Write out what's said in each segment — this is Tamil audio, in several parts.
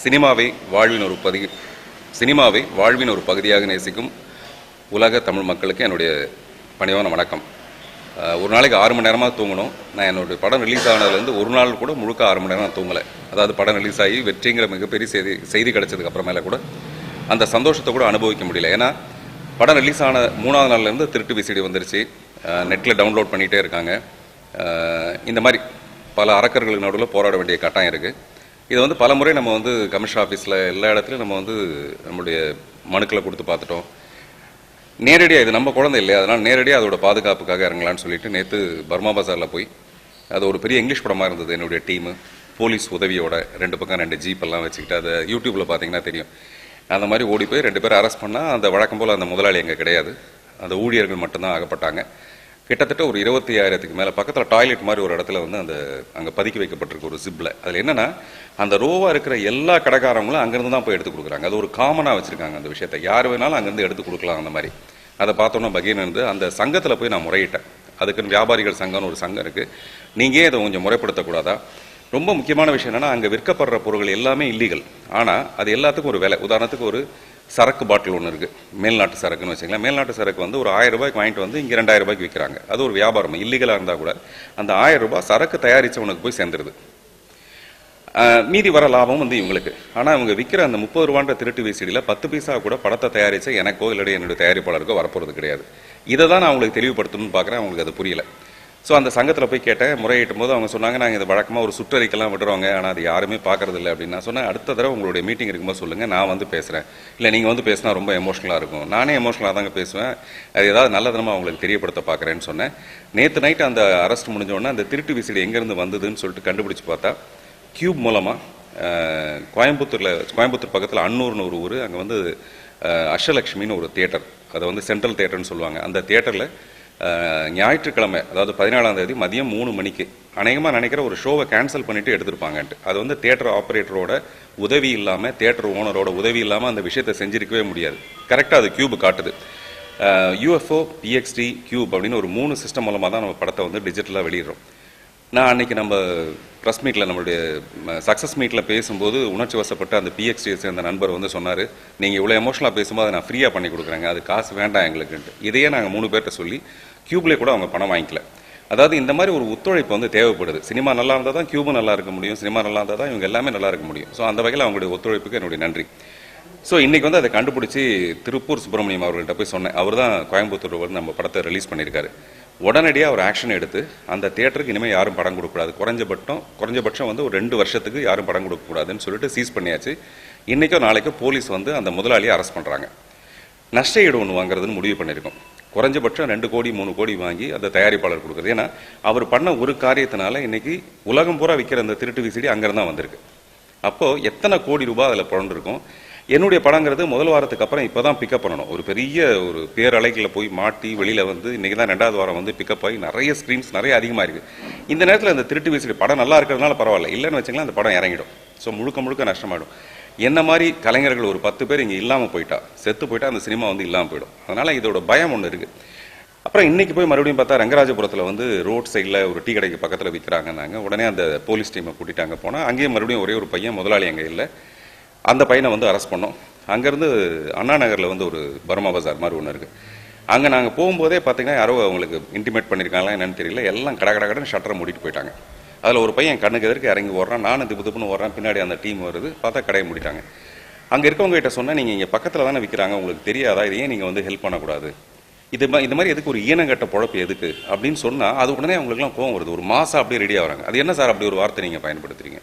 சினிமாவை வாழ்வின் ஒரு பகுதியாக நேசிக்கும் உலக தமிழ் மக்களுக்கு என்னுடைய பணிவான வணக்கம். ஒரு நாளைக்கு 6 மணி நேரமாக தூங்கணும். நான் என்னுடைய படம் ரிலீஸ் ஆனதுலேருந்து ஒரு நாள் கூட முழுக்க 6 மணி நேரம் நான் தூங்கலை. அதாவது படம் ரிலீஸ் ஆகி வெற்றிங்கிற மிகப்பெரிய செய்தி கிடைச்சதுக்கு அப்புறமேல கூட அந்த சந்தோஷத்தை கூட அனுபவிக்க முடியல. ஏன்னா படம் ரிலீஸ் ஆன 3ஆவது நாள்லேருந்து திருட்டு விசிடி வந்துருச்சு. நெட்டில் டவுன்லோட் பண்ணிகிட்டே இருக்காங்க. இந்த மாதிரி பல அரக்கர்களுக்கு நடுவில் போராட வேண்டிய கட்டாயம் இருக்குது. இதை பல முறை நம்ம கமிஷன் ஆஃபீஸில் எல்லா இடத்துலையும் நம்ம நம்மளுடைய மனுக்களை கொடுத்து பார்த்துட்டோம். நேரடியாக இது நம்ம குழந்தை இல்லையா, அதனால் நேரடியாக அதோட பாதுகாப்புக்காக இறங்கலான்னு சொல்லிட்டு நேற்று பர்மா பஜாரில் போய், அது ஒரு பெரிய இங்கிலீஷ் படமாக இருந்தது. என்னுடைய டீமு போலீஸ் உதவியோட 2 பக்கம் 2 ஜீப்பெல்லாம் வச்சுக்கிட்டு, அதை யூடியூப்பில் பார்த்தீங்கன்னா தெரியும். அந்த மாதிரி ஓடி போய் 2 பேர் அரெஸ்ட் பண்ணால், அந்த வழக்கம் போல் அந்த முதலாளி அங்கே கிடையாது, அந்த ஊழியர்கள் மட்டும்தான் ஆகப்பட்டாங்க. கிட்டத்தட்ட ஒரு 25,000க்கு மேலே பக்கத்தில் டாய்லெட் மாதிரி ஒரு இடத்துல அந்த அங்கே பதுக்கி வைக்கப்பட்டிருக்கு ஒரு ஜிப்பில். அதில் என்னென்னா, அந்த ரோவாக இருக்கிற எல்லா கடைக்காரங்களும் அங்கேருந்து தான் போய் எடுத்து கொடுக்குறாங்க. அது ஒரு காமனாக வச்சுருக்காங்க அந்த விஷயத்தை. யார் வேணாலும் அங்கேருந்து எடுத்து கொடுக்கலாம். அந்த மாதிரி அதை பார்த்தோன்னா பகீர்னு அந்த சங்கத்தில் போய் நான் முறையிட்டேன். அதுக்குன்னு வியாபாரிகள் சங்கம்னு ஒரு சங்கம் இருக்குது. நீங்கள் இதை கொஞ்சம் முறைப்படுத்தக்கூடாதா? ரொம்ப முக்கியமான விஷயம் என்னென்னா, அங்கே விற்கப்படுற பொருட்கள் எல்லாமே இல்லீகல். ஆனால் அது எல்லாத்துக்கும் ஒரு விலை. உதாரணத்துக்கு ஒரு சரக்கு பாட்டில் ஒன்று இருக்குது, மேல்நாட்டு சரக்குன்னு வச்சுக்கலாம். மேல்நாட்டு சரக்கு ஒரு 1000 ரூபாய்க்கு வாங்கிட்டு இங்கே 2000 ரூபாய்க்கு விற்கிறாங்க. அது ஒரு வியாபாரம். இல்லீகலாக இருந்தால் கூட அந்த 1000 ரூபாய் சரக்கு தயாரித்தவனுக்கு போய் சேர்ந்துருது. மீதி வர லாபம் இவங்களுக்கு. ஆனால் இவங்க விற்கிற அந்த 30 ரூபான்ற திருட்டு விசிடியில் 10 பைசா கூட படத்தை தயாரித்த எனக்கோ இல்லை என்னுடைய தயாரிப்பாளருக்கோ வரப்போகிறது கிடையாது. இதை தான் நான் அவங்களுக்கு தெளிவுபடுத்தணும்னு பார்க்குறேன். அவங்களுக்கு அது புரியல. ஸோ அந்த சங்கத்தில் போய் கேட்டேன். முறையிட்டும் போது அவங்க சொன்னாங்க, நாங்கள் இது வழக்கமாக ஒரு சுற்றறிக்கைலாம் விடுறோங்க, ஆனால் அது யாருமே பார்க்கறதில்ல அப்படின்னு. நான் சொன்னேன், அடுத்த தடவை உங்களுடைய மீட்டிங் இருக்கும்போது சொல்லுங்கள், நான் பேசுகிறேன். இல்லை நீங்கள் பேசினா ரொம்ப எமோஷனலாக இருக்கும். நானே எமோஷனலாக தாங்க பேசுவேன். அது ஏதாவது நல்லதனமாக அவங்களுக்கு தெரியப்படுத்த பார்க்குறேன்னு சொன்னேன். நேற்று நைட்டு அந்த அரெஸ்ட் முடிஞ்சோடனே அந்த திருட்டு விசிடி எங்கேருந்து வந்ததுன்னு சொல்லிட்டு கண்டுபிடிச்சி பார்த்தா, கியூப் மூலமாக கோயம்புத்தூர் பக்கத்தில் அன்னூர்னு ஒரு ஊர், அங்கே அஷ்டலக்ஷ்மின்னு ஒரு தியேட்டர், அதை சென்ட்ரல் தியேட்டர்னு சொல்லுவாங்க. அந்த தியேட்டரில் ஞாயிற்றுக்கிழமை, அதாவது 14ஆம் தேதி மதியம் 3 மணிக்கு அநேகமாக நினைக்கிற ஒரு ஷோவை கேன்சல் பண்ணிவிட்டு எடுத்திருப்பாங்கன்ட்டு. அது தியேட்டர் ஆப்ரேட்டரோட உதவி இல்லாமல், தியேட்டர் ஓனரோட உதவி இல்லாமல் அந்த விஷயத்தை செஞ்சிருக்கவே முடியாது. கரெக்டாக அது கியூப் காட்டுது. UFO PXD கியூப் அப்படின்னு ஒரு 3 சிஸ்டம் மூலமாக தான் நம்ம படத்தை டிஜிட்டலாக வெளியிடுறோம். நான் அன்றைக்கி நம்ம ப்ரெஸ் மீட்டில், நம்மளுடைய சக்ஸஸ் மீட்டில் பேசும்போது உணர்ச்சி வசப்பட்டு அந்த PXD சேர்ந்த நண்பர் சொன்னார், நீங்கள் இவ்வளோ எமோஷனலாக பேசும்போது அதை நான் ஃப்ரீயாக பண்ணி கொடுக்குறேங்க, அது காசு வேண்டாம் எங்களுக்குன்ட்டு. இதையே நாங்கள் 3 பேர்கிட்ட சொல்லி கியூப்லேயே கூட அவங்க பணம் வாங்கிக்கல. அதாவது இந்த மாதிரி ஒரு ஒத்துழைப்பு தேவைப்படுது. சினிமா நல்லா இருந்தால் தான் கியூபும் நல்லா இருக்க முடியும். சினிமா நல்லா இருந்தால் தான் இவங்க எல்லாமே நல்லா இருக்க முடியும். ஸோ அந்த வகையில் அவங்களுடைய ஒத்துழைப்புக்கு என்னுடைய நன்றி. ஸோ இன்றைக்கி அதை கண்டுபிடிச்சி திருப்பூர் சுப்பிரமணியம் அவர்கள்ட்ட போய் சொன்னேன். அவர் தான் கோயம்புத்தூர் நம்ம படத்தை ரிலீஸ் பண்ணியிருக்காரு. உடனடியாக ஒரு ஆக்ஷன் எடுத்து அந்த தியேட்டருக்கு இனிமேல் யாரும் படம் கொடுக்கக்கூடாது, குறைஞ்சபட்சம் ஒரு 2 வருஷத்துக்கு யாரும் படம் கொடுக்கக்கூடாதுன்னு சொல்லிட்டு சீஸ் பண்ணியாச்சு. இன்றைக்கோ நாளைக்கோ போலீஸ் அந்த முதலாளியை அரெஸ்ட் பண்ணுறாங்க. நஷ்ட ஈடு ஒன்று வாங்குறதுன்னு முடிவு பண்ணியிருக்கோம். குறைஞ்சபட்சம் 2 கோடி 3 கோடி வாங்கி அந்த தயாரிப்பாளர் கொடுக்குறது. ஏன்னா அவர் பண்ண ஒரு காரியத்தினால இன்றைக்கி உலகம் பூரா விற்கிற அந்த திருட்டு விசிடி அங்கேருந்து தான் வந்திருக்கு. அப்போது எத்தனை கோடி ரூபாய் அதில் புரண்டிருக்கும். என்னுடைய படங்கிறது முதல் வாரத்துக்கு அப்புறம் இப்போ தான் பிக்கப் பண்ணணும். ஒரு பெரிய ஒரு பேரலைகளில் போய் மாட்டி வெளியில் இன்றைக்கி தான் 2வது வாரம் பிக்கப் ஆகி நிறைய ஸ்க்ரீன்ஸ் நிறைய அதிகமாக இருக்குது. இந்த நேரத்தில் அந்த திருட்டு விசிடி படம் நல்லா இருக்கிறதுனால பரவாயில்ல, இல்லைன்னு வச்சுக்கலாம் அந்த படம் இறங்கிடும். ஸோ முழுக்க நஷ்டமாயிடும். என்ன மாதிரி கலைஞர்கள் ஒரு 10 பேர் இங்கே இல்லாமல் போயிட்டா, செத்து போயிட்டா அந்த சினிமா இல்லாமல் போயிடும். அதனால் இதோட பயம் ஒன்று இருக்குது. அப்புறம் இன்றைக்கி போய் மறுபடியும் பார்த்தா ரங்கராஜபுரத்தில் ரோட் சைடில் ஒரு டீ கடைக்கு பக்கத்தில் விற்கிறாங்கன்னாங்க. உடனே அந்த போலீஸ் டீமை கூட்டிகிட்டாங்க. போனால் அங்கேயும் மறுபடியும் ஒரே ஒரு பையன், முதலாளி அங்கே இல்லை. அந்த பையனை அரெஸ்ட் பண்ணோம். அங்கேருந்து அண்ணா நகரில் ஒரு பர்மா பஜார் மாதிரி ஒன்று இருக்குது. அங்கே நாங்கள் போகும்போதே பார்த்தீங்கன்னா யாரோ அவங்களுக்கு இன்டிமேட் பண்ணியிருக்காங்களா என்னன்னு தெரியல, எல்லாம் கடன்னு ஷட்டரை மூடிட்டு போயிட்டாங்க. அதில் ஒரு பையன் கண்ணுக்கு எதிர்க்கு இறங்கி ஓடுறான். நானும் திப்புன்னு ஓடுறேன். பின்னாடி அந்த டீம் வருது. பார்த்தா கடையை மூடிட்டாங்க. அங்கே இருக்கவங்க கிட்ட சொன்னால், நீங்கள் இங்கே பக்கத்தில் தானே விற்கிறாங்க, உங்களுக்கு தெரியாதா, இதையே நீங்கள் ஹெல்ப் பண்ணக்கூடாது, இந்த மாதிரி எதுக்கு ஒரு ஈனங்கட்ட பொழப்பு எதுக்கு அப்படின்னு சொன்னால், அது உடனே அவங்களுக்குலாம் கோவம் வருது. ஒரு மாதம் அப்படியே ரெடி ஆகிறாங்க. அது என்ன சார் அப்படி ஒரு வார்த்தை நீங்கள் பயன்படுத்துறீங்க?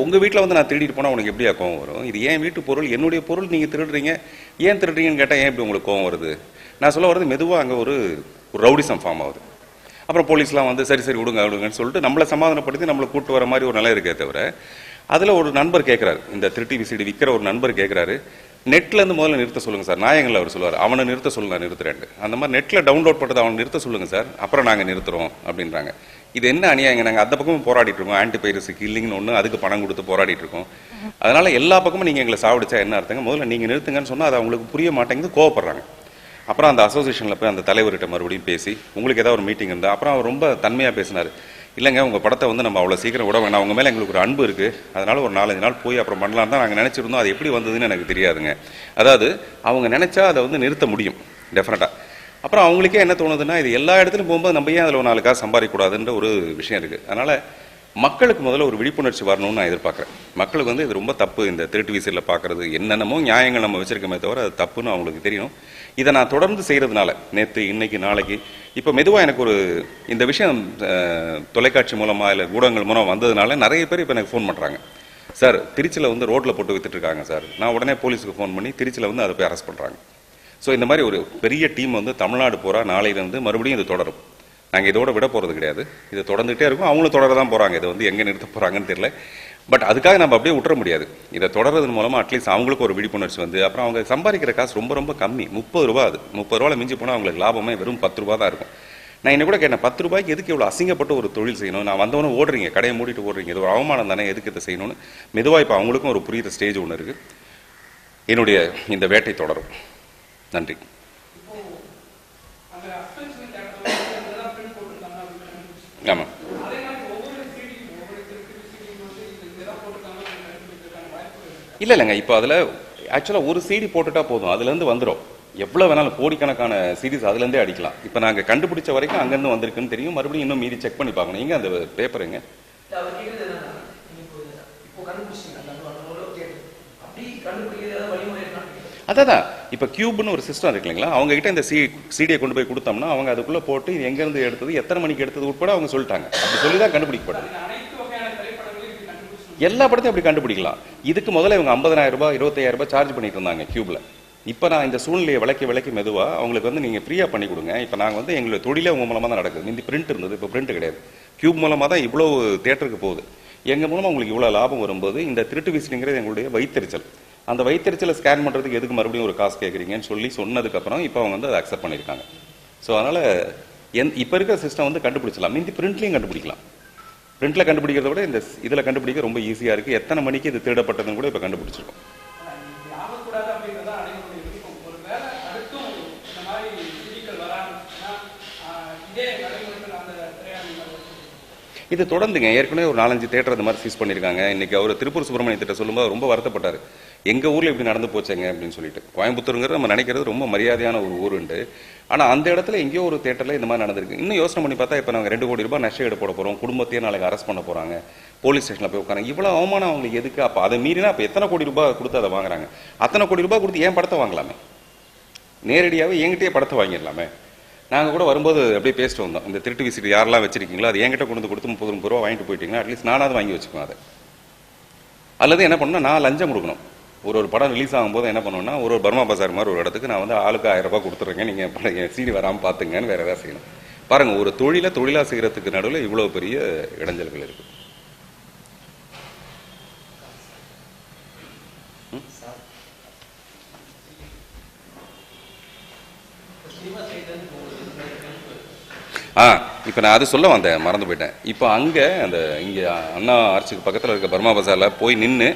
உங்கள் வீட்டில் நான் திருடிட்டு போனால் உனக்கு எப்படியா கோவம் வரும்? இது ஏன் வீட்டு பொருள், என்னுடைய பொருள், நீங்கள் திருடுறீங்க, ஏன் திருடுறீங்கன்னு கேட்டால் ஏன் இப்படி உங்களுக்கு கோவம் வருது? நான் சொல்ல வருது, மெதுவாக அங்கே ஒரு ரவுடிசம் ஃபார்ம் ஆகுது. அப்புறம் போலீஸ்லாம் சரி விடுங்கன்னு சொல்லிட்டு நம்மளை சமாதானப்படுத்தி நம்மளை கூட்டு வர மாதிரி ஒரு நிலை இருக்கே தவிர, அதில் ஒரு நண்பர் கேட்குறாரு, இந்த திருட்டி விசிடி விற்கிற ஒரு நண்பர் கேட்குறாரு, நெட்லேருந்து முதல்ல நிறுத்த சொல்லுங்கள் சார். நாயங்களில் அவர் சொல்லுவார், அவனை நிறுத்த சொல்லு, நான் நிறுத்துறேன். அந்த மாதிரி நெட்டில் டவுன்லோட் பண்ணுறது அவனை நிறுத்த சொல்லுங்கள் சார், அப்புறம் நாங்கள் நிறுத்துகிறோம் அப்படின்றாங்க. இது என்ன அநியாயங்க? நாங்கள் அந்த பக்கமும் போராடிட்டு இருக்கோம். ஆன்டி பைரசி கில்லிங்னு ஒன்று, அதுக்கு பணம் கொடுத்து போராடிட்டு இருக்கோம். அதனால் எல்லா பக்கமும் நீங்கள் எங்களை சாவடிச்சா என்ன அர்த்தங்க? முதல்ல நீங்கள் நிறுத்துங்கன்னு சொன்னால் அது அவங்களுக்கு புரிய மாட்டேங்குது, கோவப்படுறாங்க. அப்புறம் அந்த அசோசியேஷனில் போய் அந்த தலைவர்கிட்ட மறுபடியும் பேசி, உங்களுக்கு ஏதாவது ஒரு மீட்டிங் இருந்தால், அப்புறம் அவர் ரொம்ப தன்மையாக பேசினார். இல்லைங்க உங்கள் படத்தை வந்து நம்ம அவ்வளோ சீக்கிரம் விட வேணாம், அவங்க மேலே எங்களுக்கு ஒரு அன்பு இருக்குது, அதனால் ஒரு 4-5 நாள் போய் அப்புறம் பண்ணலாம் தான் நாங்கள் நினச்சிருந்தோம். அது எப்படி வந்ததுன்னு எனக்கு தெரியாதுங்க. அதாவது அவங்க நினச்சா அதை வந்து நிறுத்த முடியும் டெஃபினட்டாக. அப்புறம் அவங்களுக்கே என்ன தோணுதுன்னா, இது எல்லா இடத்துலையும் போகும்போது நம்ம ஏன் அதில் ஒரு 4 காசு சம்பாதிக்கக்கூடாதுன்ற ஒரு விஷயம் இருக்குது. அதனால் மக்களுக்கு முதல்ல ஒரு விழிப்புணர்ச்சி வரணும்னு நான் எதிர்பார்க்குறேன். மக்களுக்கு வந்து இது ரொம்ப தப்பு, இந்த திருட்டு விசிறில் பார்க்குறது என்னென்னமோ நியாயங்கள் நம்ம வச்சுருக்கோமே தவிர அது தப்புன்னு அவங்களுக்கு தெரியும். இதை நான் தொடர்ந்து செய்கிறதுனால நேற்று இன்னைக்கு நாளைக்கு இப்போ மெதுவாக எனக்கு ஒரு இந்த விஷயம் தொலைக்காட்சி மூலமாக இல்லை ஊடகங்கள் மூலம் வந்ததுனால நிறைய பேர் இப்போ எனக்கு ஃபோன் பண்ணுறாங்க. சார் திருச்சியில் வந்து ரோட்டில் போட்டு வித்துட்ருக்காங்க சார். நான் உடனே போலீஸுக்கு ஃபோன் பண்ணி திருச்சியில் வந்து அதை போய் அரெஸ்ட் பண்ணுறாங்க. ஸோ இந்த மாதிரி ஒரு பெரிய டீம் வந்து தமிழ்நாடு பூரா நாளையிலேருந்து மறுபடியும் இது தொடரும். நாங்கள் இதோட விட போகிறது கிடையாது, இது தொடர்ந்துகிட்டே இருக்கும். அவங்களும் தொடர தான் போகிறாங்க. இதை வந்து எங்கே நிறுத்த போகிறாங்கன்னு தெரியல. பட் அதுக்காக நம்ம அப்படியே விட்டுற முடியாது. இதை தொடர்றதன் மூலமாக அட்லீஸ்ட் அவங்களுக்கு ஒரு விழிப்புணர்ச்சி வந்து அப்புறம் அவங்க சம்பாதிக்கிற காசு ரொம்ப ரொம்ப கம்மி, 30 ரூபா. அது 30 ரூபாவில் மிஞ்சி போனால் அவங்களுக்கு லாபமே வெறும் 10 ரூபா தான் இருக்கும். நான் என்ன கூட கேட்டேன், 10 ரூபாய்க்கு எதுக்கு இவ்வளோ அசிங்கப்பட்டு ஒரு தொழில் செய்யணும்? நான் வந்தவொன்னே ஓடுறீங்க, கடையை மூடிட்டு ஓடுறீங்க, இது ஒரு அவமானம் தானே, எதுக்கு இதை செய்யணும்னு மெதுவாக இப்போ அவங்களுக்கும் ஒரு புரியுற ஸ்டேஜ் ஒன்று இருக்குது. என்னுடைய இந்த வேட்டை தொடரும். நன்றி. ஆமாம், இல்லைங்க இப்போ அதில் ஆக்சுவலாக ஒரு சீடி போட்டுட்டா போதும், அதுலேருந்து வந்துடும். எவ்வளோ வேணாலும் கோடிக்கணக்கான சீரீஸ் அதுலேருந்தே அடிக்கலாம். இப்போ நாங்கள் கண்டுபிடிச்ச வரைக்கும் அங்கேருந்து வந்திருக்குன்னு தெரியும். மறுபடியும் இன்னும் மீறி செக் பண்ணி பார்க்கணும். எங்கே அந்த பேப்பருங்க? அதான் இப்போ கியூப்னு ஒரு சிஸ்டம் இருக்கு இல்லைங்களா, அவங்க கிட்ட இந்த சீடியை கொண்டு போய் கொடுத்தோம்னா அவங்க அதுக்குள்ளே போட்டு இது எங்கேருந்து எடுத்தது, எத்தனை மணிக்கு எடுத்தது உட்பட அவங்க சொல்லிட்டாங்க. அப்படி சொல்லி தான் கண்டுபிடிக்கப்பட்டது. எல்லா படத்தையும் அப்படி கண்டுபிடிக்கலாம். இதுக்கு முதல்ல இவங்க 50,000 ரூபாய் 25,000 ரூபாய் சார்ஜ் பண்ணிட்டு இருந்தாங்க கியூப்ல. இப்போ நான் இந்த சூழ்நிலையை விளக்கி மெதுவாக அவங்களுக்கு வந்து நீங்கள் ஃப்ரீயாக பண்ணி கொடுங்க. இப்போ நாங்கள் வந்து எங்களுடைய தொழிலே உங்கள் மூலமாக தான் நடக்குது. இந்த பிரிண்ட் இருந்தது, இப்போ பிரிண்ட் கிடையாது. கியூப் மூலமாக தான் இவ்வளோ தேட்டருக்கு போகுது. எங்கள் மூலமாக உங்களுக்கு இவ்வளோ லாபம் வரும்போது இந்த திருட்டு விசிறிங்கிறது எங்களுடைய வைத்தறிச்சல். அந்த வைத்தறிச்சலை ஸ்கேன் பண்ணுறதுக்கு எதுக்கு மறுபடியும் ஒரு காசு கேட்குறீங்கன்னு சொல்லி சொன்னதுக்கப்புறம் இப்போ அவங்க வந்து அதை அக்செப்ட் பண்ணியிருக்காங்க. ஸோ அதனால் இப்போ இருக்கிற சிஸ்டம் வந்து கண்டுபிடிச்சலாம். மீதி பிரிண்ட்லையும் கண்டுபிடிக்கலாம். பிரிண்ட்ல கண்டுபிடிக்கிறத விட இந்த இதில் கண்டுபிடிக்க ரொம்ப ஈஸியாக இருக்குது. எத்தனை மணிக்கு இது தேடப்பட்டதுன்னு கூட இப்போ கண்டுபிடிச்சிருக்கோம். இது தொடர்ந்துங்க ஏற்கனவே ஒரு 4-5 தேட்டர் அந்த மாதிரி சீஸ் பண்ணியிருக்காங்க. இன்னைக்கு அவர் திருப்பூர் சுப்பிரமணிய திட்ட சொல்லும்போது ரொம்ப வருத்தப்பட்டார். எங்கள் ஊரில் இப்படி நடந்து போச்சேங்க அப்படின்னு சொல்லிட்டு. கோயம்புத்தூருங்கிறது நம்ம நினைக்கிறது ரொம்ப மரியாதையான ஒரு ஊருண்டு. ஆனால் அந்த இடத்துல எங்கேயோ ஒரு தேட்டரில் இந்த மாதிரி நடந்திருக்கு. இன்னும் யோசனை பண்ணி பார்த்தா இப்போ நாங்கள் 2 கோடி ரூபாய் நஷ்டம் போட போகிறோம், குடும்பத்தையே நாளைக்கு அரெஸ்ட் பண்ண போகிறாங்க, போலீஸ் ஸ்டேஷனில் போய் உட்காராங்க. இவ்வளோ அவமானம் அவங்களுக்கு எதுக்கு? அப்போ அதை மீறினா அப்போ எத்தனை கோடி ரூபாய் கொடுத்து அதை வாங்குறாங்க? அத்தனை கோடி ரூபாய் கொடுத்து ஏன் படத்தை வாங்கலாமே? நேரடியாகவே என்கிட்டயே படத்தை வாங்கிடலாமே. நாங்கள் கூட வரும்போது அப்படியே பேசிட்டு வந்தோம், இந்த திருட்டு விசிட்டு யாரெல்லாம் வச்சிருக்கீங்களோ அது என்கிட்ட கொண்டு கொடுத்து 30 ரூபா வாங்கிட்டு போயிட்டீங்கன்னா அட்லீஸ்ட் நானாவது வாங்கி வச்சுக்குவேன் அதை. அல்லது என்ன பண்ணணும், நான் லஞ்சம் கொடுக்கணும். ஒரு படம் ரிலீஸ் ஆகும்போது என்ன பண்ணுவேன்னா, ஒரு பர்மா பஜார் மாதிரி ஒரு இடத்துக்கு நான் வந்து ஆளுக்கு 1000 ரூபாய் கொடுத்துட்றேங்க, நீங்கள் படம் சீடி வராமல் பார்த்துங்கன்னு வேறு ஏதாவது செய்யணும். பாருங்கள், ஒரு தொழிலாக செய்கிறதுக்கு நடுவில் இவ்வளோ பெரிய இடைஞ்சல்கள் இருக்குது. இப்போ நான் அது சொல்ல வந்தேன், மறந்து போயிட்டேன். இப்போ அங்கே அந்த இங்கே அண்ணா ஆர்ச்சுக்கு பக்கத்தில் இருக்க பர்மா பஜாரில் போய் நின்று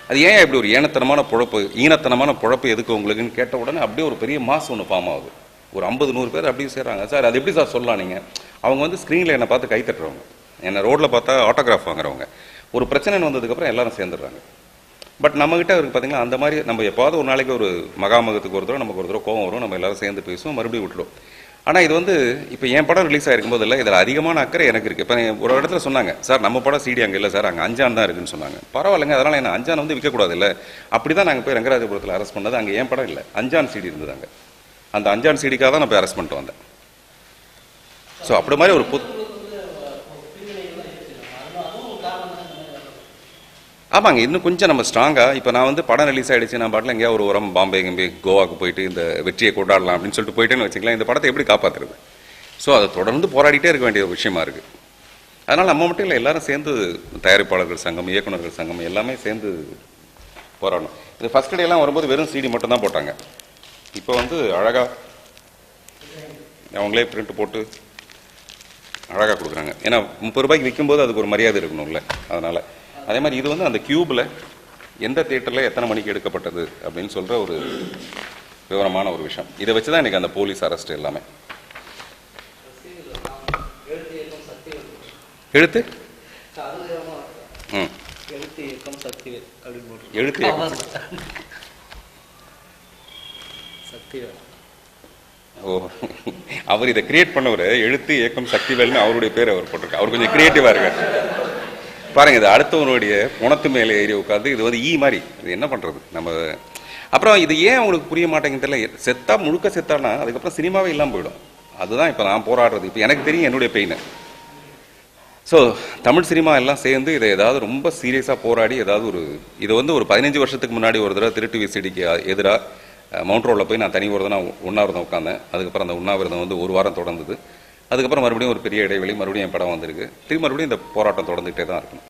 அது ஏன் இப்படி ஒரு ஈனத்தனமான பொழப்பு எதுக்கு உங்களுக்குன்னு கேட்ட உடனே அப்படியே ஒரு பெரிய மாஸ் ஒன்று ஃபார்ம் ஆகுது. ஒரு 50-100 பேர் அப்படியே சேர்றாங்க. சார் அது எப்படி சார் சொல்லலாம்? நீங்கள் அவங்க வந்து ஸ்க்ரீனில் என்னை பார்த்து கை தட்டுறவங்க, என்னை ரோட்டில் பார்த்தா ஆட்டோகிராஃப் வாங்குறவங்க. ஒரு பிரச்சனை வந்ததுக்கப்புறம் எல்லாரும் சேர்ந்துடுறாங்க. பட் நம்மகிட்ட இருக்குது பார்த்தீங்களா, அந்த மாதிரி நம்ம எப்பாவது ஒரு நாளைக்கு ஒரு மகாமகத்துக்கு ஒரு தடவை நமக்கு ஒரு தடவை கோவம் வரும், நம்ம எல்லாரும் சேர்ந்து பேசுவோம், மறுபடியும் விட்டுடும். ஆனால் இது வந்து இப்போ என் படம் ரிலீஸ் ஆகிருக்கும் போது இல்லை, இதில் அதிகமான அக்கறை எனக்கு இருக்குது. இப்போ ஒரு இடத்துல சொன்னாங்க, சார் நம்ம படம் சீடி அங்கே இல்லை சார், அங்கே அஞ்சான் தான் இருக்குன்னு சொன்னாங்க. பரவாயில்லைங்க, அதனால் என்ன அஞ்சான் வந்து விற்கக்கூடாது இல்லை? அப்படி தான் நாங்கள் போய் ரங்கராஜபுரத்தில் அரெஸ்ட் பண்ணது. அங்கே என் படம் இல்லை, அஞ்சான் சீடி இருந்தது. அங்கே அந்த அஞ்சான் சீடிக்காக தான் நான் போய் அரெஸ்ட் பண்ணிட்டு வந்தேன். ஸோ அப்படி மாதிரி ஒரு ஆமாங்க, இன்னும் கொஞ்சம் நம்ம ஸ்ட்ராங்காக இப்போ நான் வந்து படம் ரிலீஸ் ஆகிடுச்சு, நான் பாட்டில் எங்கேயா ஒரு உரம் பாம்பே கோவாக்கு போயிட்டு இந்த வெற்றியை கொண்டாடலாம் அப்படின்னு சொல்லிட்டு போயிட்டேன்னு வச்சுக்கலாம், இந்த படத்தை எப்படி காப்பாற்றுறது? ஸோ அதை தொடர்ந்து போராடிட்டே இருக்க வேண்டிய ஒரு விஷயமா இருக்குது. அதனால் நம்ம மட்டும் இல்லை, எல்லாரும் சேர்ந்து தயாரிப்பாளர்கள் சங்கம், இயக்குநர்கள் சங்கம் எல்லாமே சேர்ந்து போராடணும். இது ஃபஸ்ட் டேலாம் வரும்போது வெறும் சிடி மட்டும் தான் போட்டாங்க. இப்போ வந்து அழகாக அவங்களே பிரிண்ட் போட்டு அழகாக கொடுக்குறாங்க. ஏன்னா 30 ரூபாய்க்கு விற்கும்போது அதுக்கு ஒரு மரியாதை இருக்கணும்ல, அதனால். அதே மாதிரி இது வந்து அந்த கியூபில் எந்த தியேட்டரில் எத்தனை மணிக்கு எடுக்கப்பட்டது அப்படின்னு சொல்கிற ஒரு விவரமான ஒரு விஷயம். இதை வச்சு தான் எனக்கு அந்த போலீஸ் அரெஸ்ட் எல்லாமே. எழுத்து எழுத்து இயக்கம் சக்திவேல் அப்படின்னு எழுத்து இயக்கம். சக்திவேல். ஓ, அவர் இதை கிரியேட் பண்ணவர் எழுத்து இயக்கம் சக்திவேல்னு அவருடைய பேர் அவர் போட்டிருக்காரு. அவர் கொஞ்சம் கிரியேட்டிவா இருக்காரு பாருங்க. இது அடுத்தவனுடைய உணத்து மேலே ஏறி உட்காந்து இது வந்து மாதிரி இது என்ன பண்றது நம்ம. அப்புறம் இது ஏன் அவங்களுக்கு புரிய மாட்டேங்குது தெரியல. செத்தா முழுக்க செத்தானா அதுக்கப்புறம் சினிமாவே இல்லாமல் போயிடும். அதுதான் இப்போ நான் போராடுறது. இப்போ எனக்கு தெரியும் என்னுடைய பெயின். ஸோ தமிழ் சினிமா எல்லாம் சேர்ந்து இதை ஏதாவது ரொம்ப சீரியஸாக போராடி ஏதாவது இதை வந்து ஒரு 15 வருஷத்துக்கு முன்னாடி ஒரு தடவை திருட்டு விசிடிக்கு எதிராக மவுண்ட் ரோடில் போய் நான் தனி ஒரு தான் உண்ணாவிரதம் உட்காந்தேன். அதுக்கப்புறம் அந்த உண்ணாவிரதம் வந்து ஒரு வாரம் தொடர்ந்தது. அதுக்கப்புறம் மறுபடியும் ஒரு பெரிய இடைவெளி, மறுபடியும் என் படம் வந்திருக்கு. திரும்ப மறுபடியும் இந்த போராட்டம் தொடர்ந்துகிட்டே தான் இருக்கணும்.